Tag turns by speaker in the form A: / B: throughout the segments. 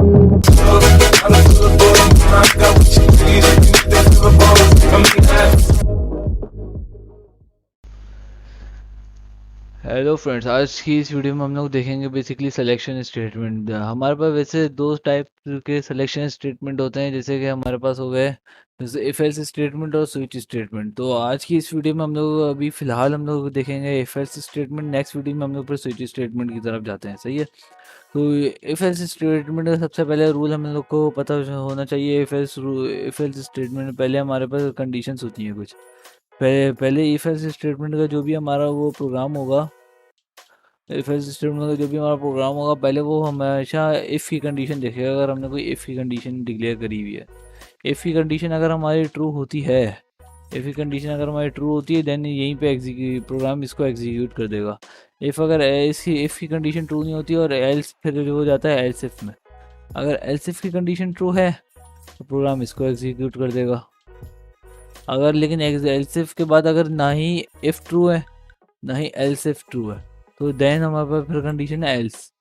A: Hello friends, आज की इस वीडियो में हम लोग देखेंगे बेसिकली सिलेक्शन स्टेटमेंट। हमारे पास वैसे दो टाइप के सिलेक्शन स्टेटमेंट होते हैं, जैसे कि हमारे पास हो गए जैसे इफ एल्स स्टेटमेंट और स्विच स्टेटमेंट। तो आज की इस वीडियो में हम लोग अभी फिलहाल हम लोग देखेंगे if else statement. Next video में हम लोग फिर स्विच स्टेटमेंट की तरफ जाते हैं, सही है। तो इफ एल्स स्टेटमेंट का सबसे पहले रूल हम लोग को पता होना चाहिए। इफ एल्स स्टेटमेंट में पहले हमारे पास कंडीशंस होती हैं कुछ। पहले इफ एल्स स्टेटमेंट का जो भी हमारा वो प्रोग्राम होगा, इफ एल्स स्टेटमेंट का जो भी हमारा प्रोग्राम होगा, पहले वो हमेशा इफ़ की कंडीशन देखेगा। अगर हमने कोई इफ़ की कंडीशन डिक्लेयर करी हुई है, इफ़ की कंडीशन अगर हमारी ट्रू होती है, इफ़ की कंडीशन अगर हमारी ट्रू होती है, देन यहीं पे प्रोग्राम इसको एग्जीक्यूट कर देगा। इफ़ अगर इसकी इफ़ की कंडीशन ट्रू नहीं होती और एल्स फिर जो हो जाता है एल्स इफ में। अगर एल्स इफ की कंडीशन ट्रू है तो प्रोग्राम इसको एग्जीक्यूट कर देगा। अगर लेकिन एल्स इफ के बाद अगर ना ही इफ़ ट्रू है ना ही एल्स इफ ट्रू है, तो देन हमारे पास फिर कंडीशन है एल्स।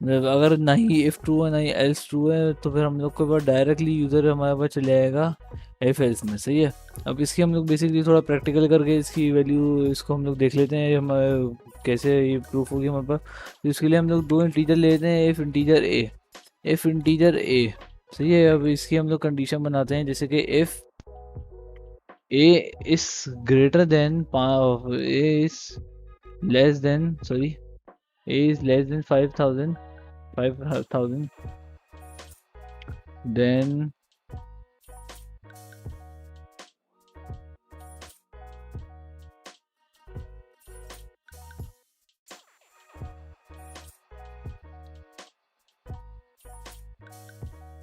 A: अगर ना ही इफ ट्रू है ना ही एल्स ट्रू है, तो फिर हम लोग के पास डायरेक्टली यूज़र हमारे पास चले जाएगा एफ एल्स में, सही है। अब इसकी हम लोग बेसिकली थोड़ा प्रैक्टिकल करके इसकी वैल्यू इसको हम लोग देख लेते हैं हमारे कैसे ये प्रूफ होगी हमारे पास। तो इसके लिए हम लोग दो इंटीजर लेते हैं, if integer A, if integer A, सही है। अब इसकी हम लोग कंडीशन बनाते हैं, जैसे कि if A is greater than A is less than sorry a is less than 5,000,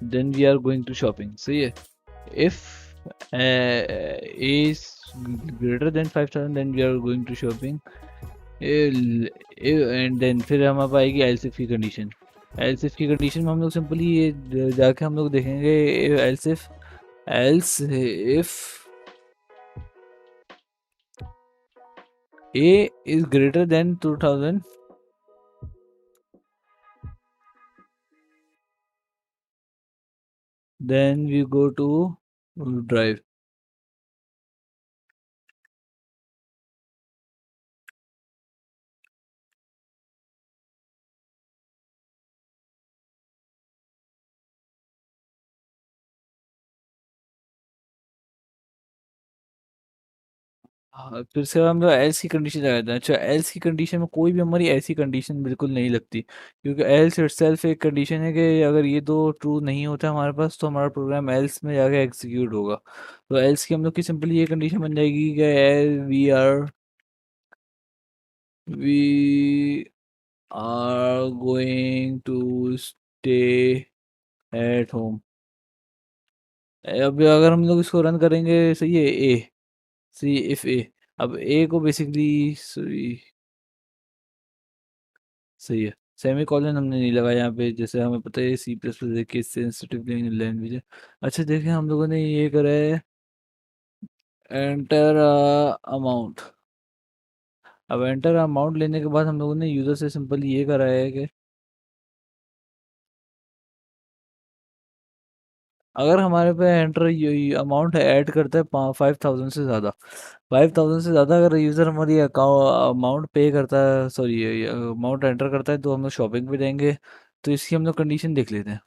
A: then we are going to shopping, सही है। if a is greater than 5,000, then we are going to shopping, and then फिर हमारे पास आएगी else if की condition. Else if की condition में हम लोग सिंपली ये जाके हम लोग देखेंगे else if a is greater than 2,000, then we go to drive। हाँ, फिर से हम लोग एल्स की कंडीशन लगाते हैं। अच्छा, एल्स की कंडीशन में कोई भी हमारी ऐसी कंडीशन बिल्कुल नहीं लगती, क्योंकि एल्स इटसेल्फ एक कंडीशन है कि अगर ये दो ट्रू नहीं होता हमारे पास, तो हमारा प्रोग्राम एल्स में जाके एग्जीक्यूट होगा। तो एल्स की हम लोग की सिंपली ये कंडीशन बन जाएगी कि we are going to stay at home. अब अगर हम लोग इसको रन करेंगे, सही है, ए सी इफ ए, अब ए को बेसिकली सही है, सेमी कॉलन हमने नहीं लगाया यहाँ पे, जैसे हमें पता है सी प्लस प्लस एक सेंसिटिव लैंग्वेज है। अच्छा देखिए, हम लोगों ने ये करा है एंटर अमाउंट। अब एंटर अमाउंट लेने के बाद हम लोगों ने यूज़र से सिंपल ये करा है कि अगर हमारे पे एंटर अमाउंट ऐड करता है 5,000 से ज़्यादा, 5,000 से ज़्यादा अगर यूज़र हमारी अमाउंट पे करता है, सॉरी अमाउंट एंटर करता है, तो हम लोग शॉपिंग पे जाएंगे। तो इसकी हम लोग कंडीशन देख लेते हैं।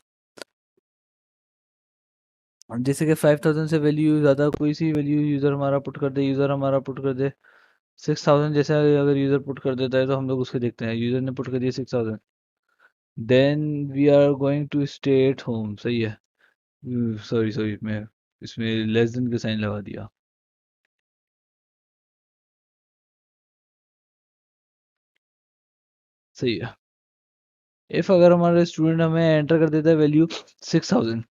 A: जैसे कि 5,000 से वैल्यू ज़्यादा कोई सी वैल्यू यूज़र हमारा पुट कर दे, 6,000 जैसे अगर यूज़र पुट कर देता है, तो हम लोग उसके देखते हैं। यूज़र ने पुट कर दिया 6,000, then we are going to stay at home, सही है। सॉरी सॉरी, मैं इसमें लेस देन का साइन लगा दिया, सही है। इफ़ अगर हमारा स्टूडेंट हमें एंटर कर देता है value 6,000,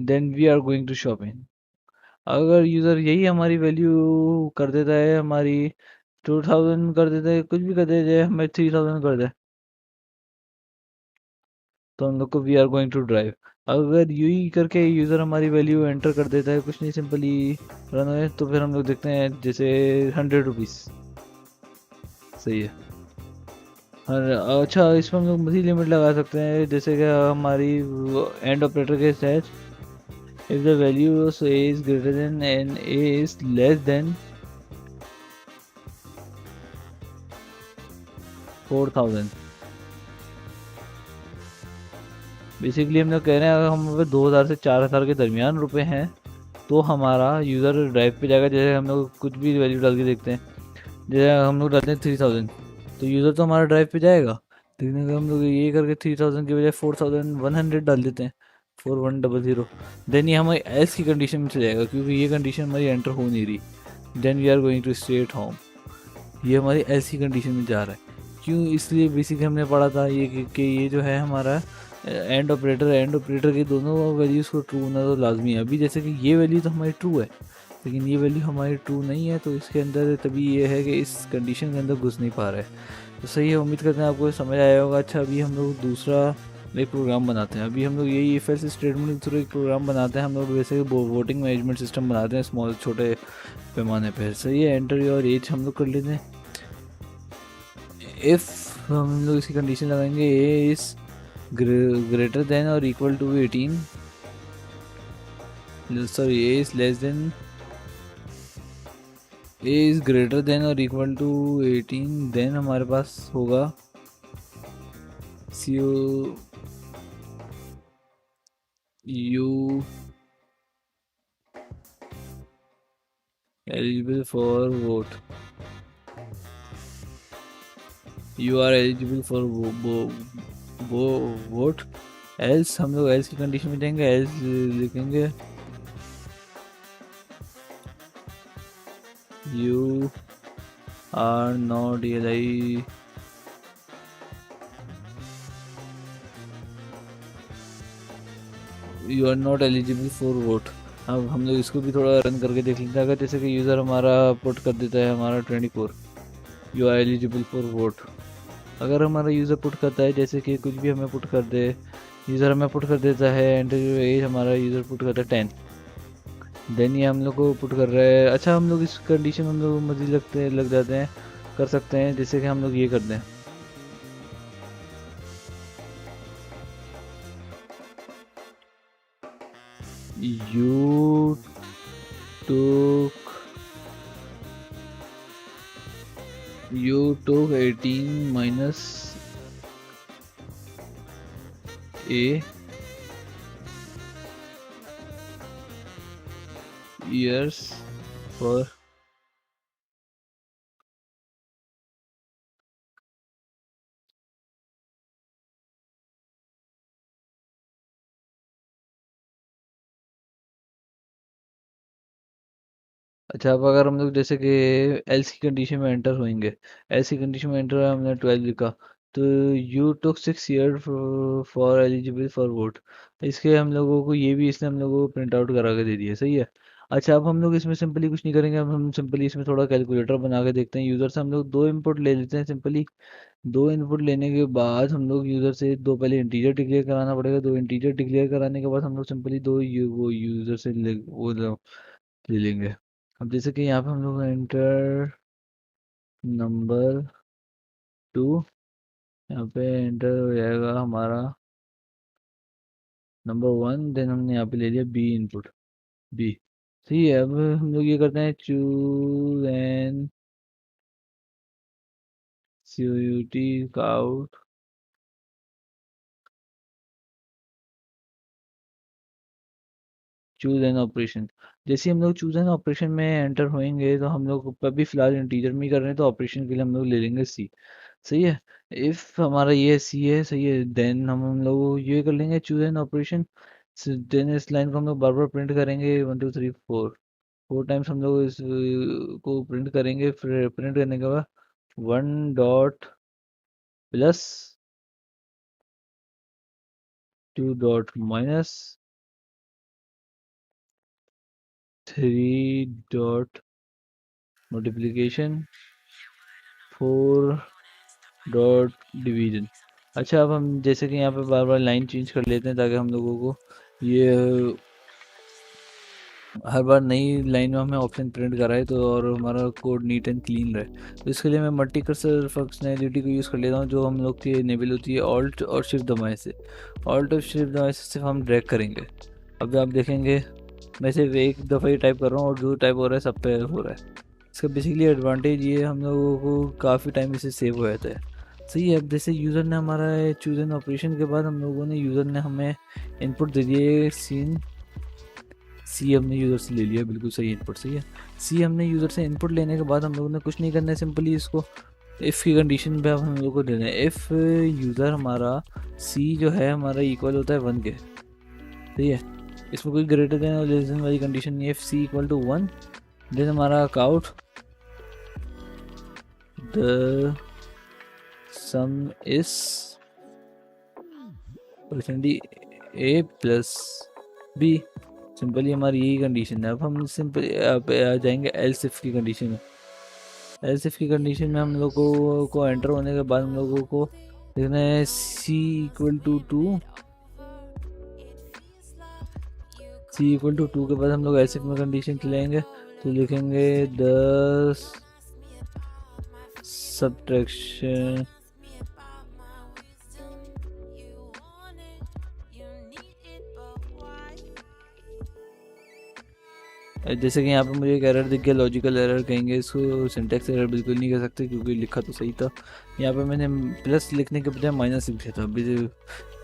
A: then we are going to shopping. अगर यूज़र यही हमारी वैल्यू कर देता है, हमारी 2,000 कर देता है, कुछ भी कर देता है, हमें 3,000 कर दे, तो हम लोग को we are going to drive. अगर यूई करके यूज़र हमारी वैल्यू एंटर कर देता है, कुछ नहीं, सिंपली रन है, तो फिर हम लोग देखते हैं जैसे 100 रुपीज़, सही है। और अच्छा, इसमें हम लोग मज़ीद लिमिट लगा सकते हैं, जैसे कि हमारी एंड ऑपरेटर के तहत if the value of A is greater than and A is less than 4000। Basically हम लोग कह रहे हैं अगर हम 2000 से 4000 के दरमियान रुपए हैं तो हमारा यूज़र ड्राइव पे जाएगा। जैसे हम लोग कुछ भी वैल्यू डाल के देखते हैं, जैसे हम लोग डालते हैं 3000, तो यूज़र तो हमारा ड्राइव पे जाएगा। लेकिन अगर हम लोग ये करके 3000 की बजाय 4100 डाल देते हैं, 4100, देन ये हमारी एल्स की कंडीशन में चले जाएगा, क्योंकि ये कंडीशन हमारी एंटर हो नहीं रही। Then we are going to stay at home, ये हमारी एल्स की कंडीशन में जा रहा है। क्यों? इसलिए बेसिकली हमने पढ़ा था ये कि ये जो है हमारा एंड ऑपरेटर की दोनों वैल्यूज़ को ट्रू होना तो लाजमी है। अभी जैसे कि ये वैल्यू तो हमारी ट्रू है, लेकिन ये वैल्यू हमारी ट्रू नहीं है, तो इसके अंदर तभी ये है कि इस कंडीशन के अंदर घुस नहीं पा रहा है। तो सही है, उम्मीद करते हैं आपको समझ आया होगा। अच्छा, अभी हम लोग दूसरा एक प्रोग्राम बनाते हैं। अभी हम लोग यही इफ एल्स स्टेटमेंट के थ्रू एक प्रोग्राम बनाते हैं। हम लोग वैसे वोटिंग मैनेजमेंट सिस्टम बनाते हैं स्मॉल छोटे पैमाने पर। सही है, एंटर योर एज हम लोग कर लेते हैं। इफ़ हम लोग इसकी कंडीशन लगाएंगे ए इज़ ग्रेटर देन और equal to 18, sorry A is less than, A is greater than और इक्वल टू 18, देन हमारे पास होगा see you eligible for vote, you are eligible for vote. Else हम लोग एल्स की condition में देंगे, एल्स लिखेंगे you are not L you are not eligible for vote. अब हम लोग इसको भी थोड़ा रन करके देख लेते हैं। अगर जैसे कि यूज़र हमारा पुट कर देता है हमारा 24, you are eligible for vote. अगर हमारा यूज़र पुट करता है, जैसे कि कुछ भी हमें पुट कर दे, यूज़र हमें पुट कर देता है एंटर एज, हमारा यूज़र पुट करता है 10, देन ये हम लोग को पुट कर रहा है। अच्छा, हम लोग इस कंडीशन में हम लोग मज़ीद लग जाते हैं, कर सकते हैं, जैसे कि हम लोग ये कर दें you took 18 minus a years for अच्छा, अब अगर हम लोग जैसे कि एल्स की कंडीशन में एंटर होंगे, एल्स की कंडीशन में एंटर हमने 12 लिखा, तो you took 6 year for eligible for vote. इसके हम लोगों को ये भी इसने हम लोगों को प्रिंट आउट करा के दे दिया। सही है। अच्छा, अब हम लोग इसमें सिंपली कुछ नहीं करेंगे, अब हम सिंपली इसमें थोड़ा कैलकुलेटर बना के देखते हैं। यूज़र से हम लोग दो इनपुट ले लेते हैं सिंपली। दो इनपुट लेने के बाद हम लोग यूज़र से दो पहले इंटीजर डिक्लेयर कराना पड़ेगा। दो इंटीजर डिक्लेयर कराने के बाद हम लोग सिंपली वो यूज़र से ले लेंगे। अब जैसे कि यहाँ पे हम लोग एंटर नंबर 2, यहाँ पे एंटर हो जाएगा हमारा नंबर 1, देन हमने यहाँ पे ले लिया बी इनपुट, बी। सही है। अब हम लोग ये करते हैं choose an COUT cout, choose an operation. जैसे ही हम लोग चूज एन ऑपरेशन में एंटर होएंगे, तो हम लोग अभी फिलहाल इंटीजर में ही कर रहे हैं, तो ऑपरेशन के लिए हम लोग ले लेंगे सी। सही है। इफ हमारा ये सी है, सही है, देन हम लोग ये कर लेंगे चूज एन ऑपरेशन। देन इस लाइन को हम लोग बार बार प्रिंट करेंगे, 1 2 3 4, 4 टाइम्स हम लोग इस को प्रिंट करेंगे। फिर प्रिंट करने के बाद 1 dot plus 2 dot minus 3 dot multiplication 4 dot division. अच्छा, अब हम जैसे कि यहाँ पे बार बार लाइन चेंज कर लेते हैं, ताकि हम लोगों को ये हर बार नई लाइन में हमें ऑप्शन प्रिंट कराए तो और हमारा कोड नीट एंड क्लीन रहे। तो इसके लिए मैं मल्टी कर्सर फंक्शनैलिटी को यूज़ कर लेता हूँ, जो हम लोग की इनेबल होती है ऑल्ट और शिफ्ट दबाने से। ऑल्ट और शिफ्ट दबाने से सिर्फ हम ड्रैग करेंगे। अब आप देखेंगे मैं सिर्फ एक दफ़ा ही टाइप कर रहा हूँ और जो टाइप हो रहा है सब पे हो रहा है। इसका बेसिकली एडवांटेज ये हम लोगों को काफ़ी टाइम इसे सेव हो जाता है। सही है। अब जैसे यूज़र ने हमारा चूज़ एन ऑपरेशन के बाद हम लोगों ने यूज़र ने हमें इनपुट दे दिए सीन। सी हमने यूज़र से ले लिया, बिल्कुल सही इनपुट। सही है। सी हमने यूज़र से इनपुट लेने के बाद हम लोगों ने कुछ नहीं करना है, सिंपली इसको इफ़ की कंडीशन पे अब हम लोग को देना है। इफ़ यूज़र हमारा सी जो है हमारा इक्वल होता है 1 के। सही है। इसमें कोई ग्रेटर देन और लेस देन वाली कंडीशन नहीं है। If C equal to 1 then हमारा count the sum is presently A plus B. Simply हमारी यही कंडीशन है। अब हम सिंपल आ जाएंगे एल्स इफ की कंडीशन में। एल्स इफ की कंडीशन में हम लोगों को एंटर होने के बाद हम लोगों को लिखना है C equal to 2। C equal to 2 के बाद हम लोग एल्स इफ में कंडीशन चलाएंगे तो लिखेंगे 10 सब्ट्रैक्शन जैसे कि यहाँ पे मुझे एक एरर दिख गया, लॉजिकल एरर कहेंगे इसको, सिंटैक्स एरर बिल्कुल नहीं कह सकते क्योंकि लिखा तो सही था। यहाँ पे मैंने प्लस लिखने के बजाय माइनस लिख दिया था।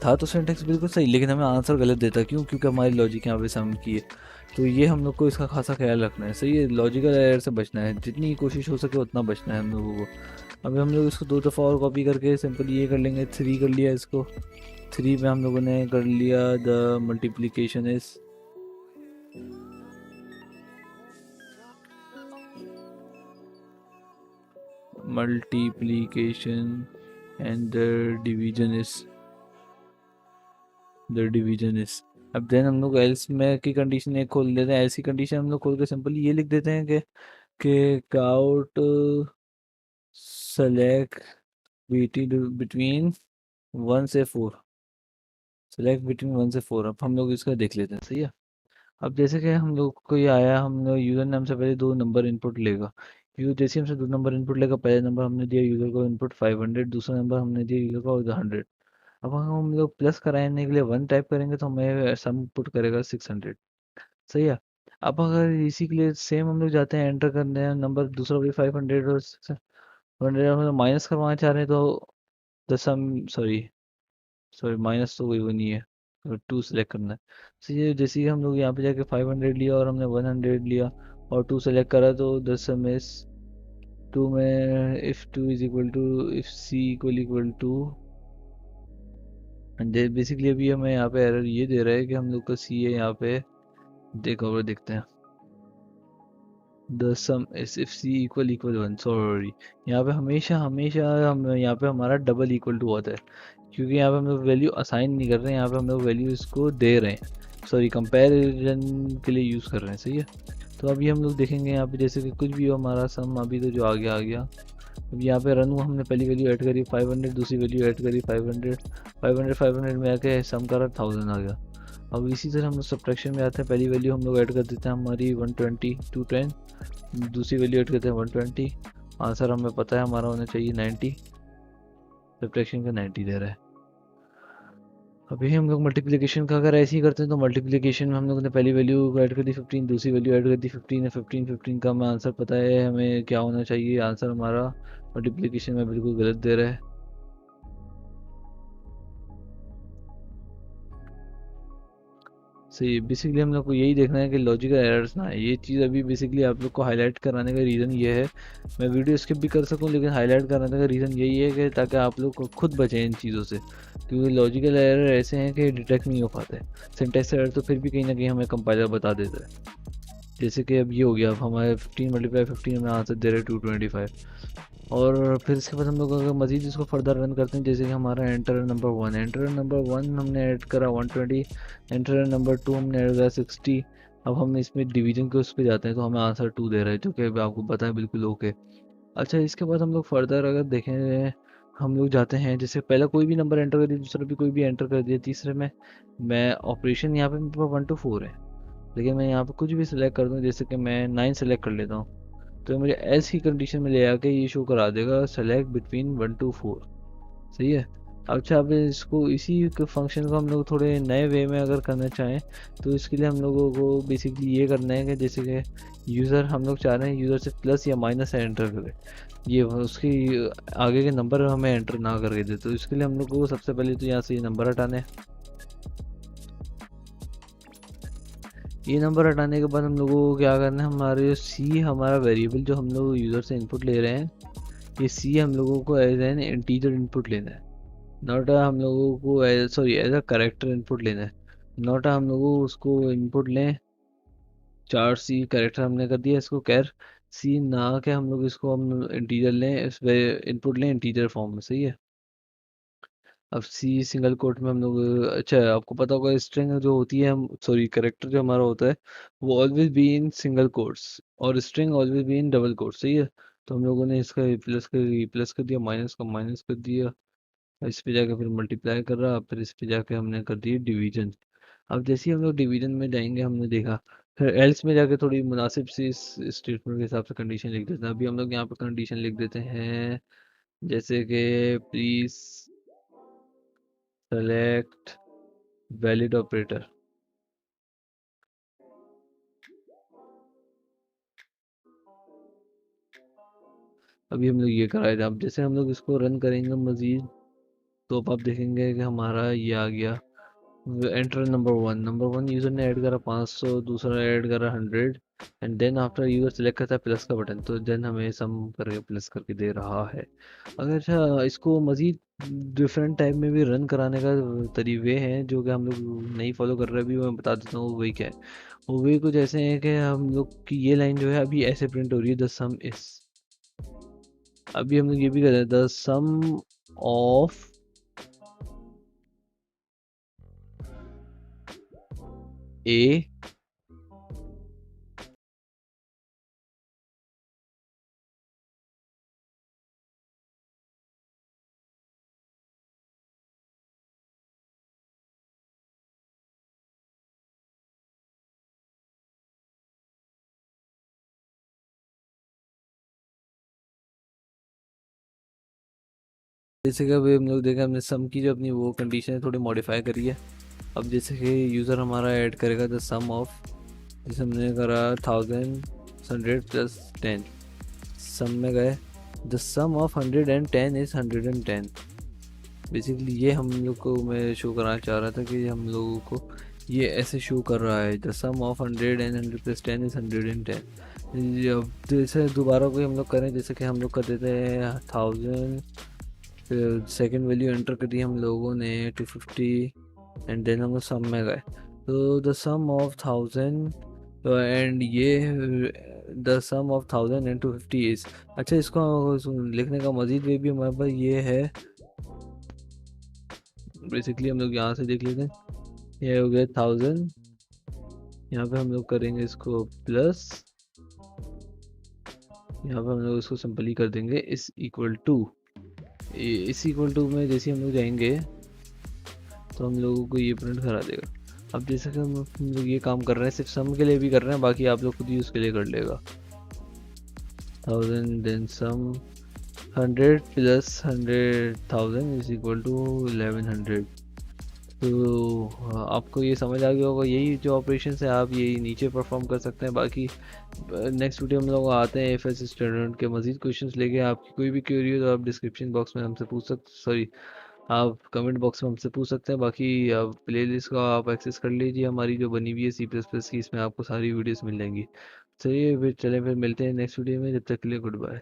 A: था तो सिंटैक्स बिल्कुल सही, लेकिन हमें आंसर गलत देता। क्यों? क्योंकि हमारी लॉजिक यहाँ पे सम की है। तो ये हम लोग को इसका खासा ख्याल रखना है। सही है। लॉजिकल एरर से बचना है, जितनी कोशिश हो सके उतना बचना है हम लोगों को। अभी हम लोग इसको 2 दफ़ा और कॉपी करके सिंपल ये कर लेंगे। 3 कर लिया इसको। 3 में हम लोगों ने कर लिया the multiplication is multiplication and the division is। अब देन हम लोग एल्स में की कंडीशन एक खोल देते हैं। एल्स की कंडीशन हम लोग खोल के सिंपली ये लिख देते हैं कि काउट सेलेक्ट बिटवीन 1 से 4। सेलेक्ट बिटवीन 1 से 4। अब हम लोग इसका देख लेते हैं। सही है। अब जैसे कि हम लोग को ये आया, हम लोग यूज़र ने हमसे पहले 2 नंबर इनपुट लेगा। जैसे हमसे 2 नंबर इनपुट लेगा, पहले नंबर हमने दिया यूज़र को इनपुट 500, दूसरा नंबर हमने दिया यूज़र को 100। अब हम लोग प्लस कराने के लिए 1 टाइप करेंगे तो हमें सम पुट करेगा 600। सही है। अब अगर इसी के लिए सेम हम लोग जाते हैं एंटर करने हैं नंबर दूसरा भी 500 और 600 हम लोग माइनस करवाना चाह रहे हैं तो the sum sorry sorry minus तो कोई वो नहीं है, 2 सेलेक्ट करना है। तो ये जैसे ही हम लोग यहाँ पे जाके 500 लिया और हमने 100 लिया और 2 सेलेक्ट करा तो द सम इज 2 में if 2 is equal to if C equal to basically अभी हमें यहाँ पे एरर ये दे रहा है कि हम लोग का सी है यहाँ पे। देखो और देखते हैं the sum is if C equal 1। Sorry, यहाँ पे हमेशा हमेशा हम यहाँ पे हमारा डबल इक्वल टू होता है क्योंकि यहाँ पे हम लोग वैल्यू असाइन नहीं कर रहे हैं, यहाँ पे हम लोग वैल्यू इसको दे रहे हैं। सॉरी, कंपैरिजन के लिए यूज़ कर रहे हैं। सही है। तो अभी हम लोग देखेंगे यहाँ पे जैसे कि कुछ भी हो हमारा सम अभी तो जो आ गया। अब यहाँ पे रन हुआ, हमने पहली वैल्यू ऐड करी 500, दूसरी वैल्यू ऐड करी 500 में आके सम करा 1000 आ गया। अब इसी तरह हम लोग सब्ट्रैक्शन में आते हैं। पहली वैल्यू हम लोग ऐड कर देते हैं हमारी 120 210, दूसरी वैल्यू ऐड करते हैं 120। आंसर हमें पता है हमारा होना चाहिए 90। सब्ट्रैक्शन का 90 दे रहा है। अभी हम लोग मल्टीप्लिकेशन का अगर ऐसे ही करते हैं तो मल्टीप्लिकेशन में हम लोग ने पहली वैल्यू ऐड कर दी 15, दूसरी वैल्यू ऐड कर दी 15 है। 15 का हमें आंसर पता है हमें क्या होना चाहिए। आंसर हमारा मल्टीप्लिकेशन में बिल्कुल गलत दे रहा है। सही। बेसिकली हम लोग को यही देखना है कि लॉजिकल एरर्स ना है। ये चीज़ अभी बेसिकली आप लोग को हाईलाइट कराने का रीज़न ये है। मैं वीडियो स्किप भी कर सकूं लेकिन हाईलाइट कराने का रीज़न यही है कि ताकि आप लोग को खुद बचें इन चीज़ों से, क्योंकि लॉजिकल एरर ऐसे हैं कि डिटेक्ट नहीं हो पाते। सिंटैक्स एरर तो फिर भी कहीं ना कहीं हमें कंपाइलर बता देता है। जैसे कि अब ये हो गया, अब हमारे 15 × 15 हमें आंसर दे रहे हैं 225। और फिर इसके बाद हम लोग अगर मज़ीद इसको फर्दर रन करते हैं, जैसे कि हमारा एंटर नंबर वन हमने ऐड करा 120, एंटर नंबर 2 हमने ऐड करा 60। अब हम इसमें डिवीजन के उस पर जाते हैं तो हमें आंसर 2 दे रहा है, जो कि अभी आपको पता है बिल्कुल ओके। अच्छा, इसके बाद हम लोग फर्दर अगर देखें, हम लोग जाते हैं जैसे पहला कोई भी नंबर एंटर कर दिया, दूसरा भी कोई भी एंटर कर दिया, तीसरे में मैं ऑपरेशन यहाँ पे 1 to 4 है। लेकिन मैं यहाँ पे कुछ भी सिलेक्ट कर दूँ, जैसे कि मैं 9 सेलेक्ट कर लेता हूँ, तो मुझे एल्स की कंडीशन में ले आके ये शो करा देगा सेलेक्ट बिटवीन 1 to 4। सही है। अच्छा, अब इसको इसी फंक्शन को हम लोग थोड़े नए वे में अगर करना चाहें, तो इसके लिए हम लोगों को बेसिकली ये करना है कि जैसे कि यूज़र, हम लोग चाह रहे हैं यूज़र से प्लस या माइनस एंटर करे, ये उसकी आगे के नंबर हमें एंटर ना करके दे। तो इसके लिए हम लोग को सबसे पहले तो यहाँ से ये नंबर हटाने हैं। ये नंबर हटाने के बाद हम लोगों को क्या करना है, हमारे सी, हमारा वेरिएबल जो हम लोग यूज़र से इनपुट ले रहे हैं, ये सी हम लोगों को एज एन इंटीजर इनपुट लेना है। नॉट हम लोगों को एज अ करेक्टर इनपुट लेना है। नॉट हम लोगों को उसको इनपुट लें, 4C करेक्टर हमने कर दिया इसको कैर सी, ना के हम लोग इसको हम इंटीजर लें, इस इनपुट लें इंटीजर फॉर्म में। सही है। अब सी सिंगल कोट में हम लोग, अच्छा आपको पता होगा स्ट्रिंग जो होती है, हम सॉरी करेक्टर जो हमारा होता है वो always be in single quotes, और string always be in double quotes. सही है। तो हम लोगों ने इसका प्लस कर दिया, माइनस का माइनस कर दिया, इस पे जाके फिर मल्टीप्लाई कर रहा, फिर इस पे जाके हमने कर दिया डिवीजन। अब जैसे ही हम लोग डिवीजन में जाएंगे, हमने देखा, फिर एल्स में जाके थोड़ी मुनासिब सी इस स्टेटमेंट के हिसाब से कंडीशन लिख देते हैं। अभी हम लोग यहाँ पे कंडीशन लिख देते हैं, जैसे कि प्लीज सेलेक्ट वैलिड ऑपरेटर। अभी हम लोग ये कराए थे। अब जैसे हम लोग इसको रन करेंगे मज़ीद, तो अब आप देखेंगे कि हमारा ये आ गया, एंटर नंबर वन यूज़र ने ऐड करा 500, दूसरा ऐड करा 100, and then after user select करता है प्लस का बटन, तो देन हमें सम करके प्लस करके दे रहा है। अगर अच्छा इसको मज़ीद डिफरेंट टाइप में भी रन कराने का तरीके हैं जो कि हम लोग नहीं फॉलो कर रहे, अभी मैं बता देता हूँ वही क्या है। वो भी कुछ ऐसे हैं कि हम लोग की ये लाइन जो है अभी ऐसे प्रिंट हो रही है, द सम इज। अभी हम लोग ये भी कर रहे हैं, द सम ऑफ ए जैसे कि अभी हम लोग देखा, हमने सम की जो अपनी वो कंडीशन है थोड़ी मॉडिफाई करी है। अब जैसे कि यूज़र हमारा ऐड करेगा द सम ऑफ, जैसे हमने करा 1000 प्लस 10, सम में गए, the sum of 110 is 110। Basically ये हम लोग को मैं शो कराना चाह रहा था कि हम लोगों को ये ऐसे शो कर रहा है, the sum of 100 and 100 plus 10 is 110। अब जैसे दोबारा कोई हम लोग करें, जैसे कि हम लोग कर देते हैं 1000, फिर सेकंड वैल्यू एंटर करी हम लोगों ने 250, एंड देन हम लोग सम में गए, तो द सम ऑफ 1000 एंड ये the sum of 1000 and 250 is. अच्छा, इसको लिखने का मजीद वे भी हमारे पास ये है। बेसिकली हम लोग यहाँ से देख लेते हैं, ये हो गया 1000, यहाँ पे हम लोग करेंगे इसको प्लस, यहाँ पे हम लोग इसको सिंपली कर देंगे इस इक्वल टू में। जैसे हम लोग जाएंगे तो हम लोगों को ये प्रिंट करा देगा। अब जैसे कि हम लोग ये काम कर रहे हैं, सिर्फ सम के लिए भी कर रहे हैं, बाकी आप लोग खुद ही उसके लिए कर लेगा। 1000 then sum 100 plus 100,000 is equal to 1100। तो आपको ये समझ आ गया होगा, यही जो ऑपरेशन है आप यही नीचे परफॉर्म कर सकते हैं। बाकी नेक्स्ट वीडियो में लोग आते हैं एफएस स्टूडेंट के मजीद क्वेश्चंस लेके। आपकी कोई भी क्वेरी हो तो आप डिस्क्रिप्शन बॉक्स में हमसे पूछ सकते, सॉरी आप कमेंट बॉक्स में हमसे पूछ सकते हैं। बाकी आप प्लेलिस्ट का आप एक्सेस कर लीजिए, हमारी जो बनी हुई है C++ की, इसमें आपको सारी वीडियोस मिल जाएंगी। चलिए फिर मिलते हैं नेक्स्ट वीडियो में, जब तक के लिए गुड बाय।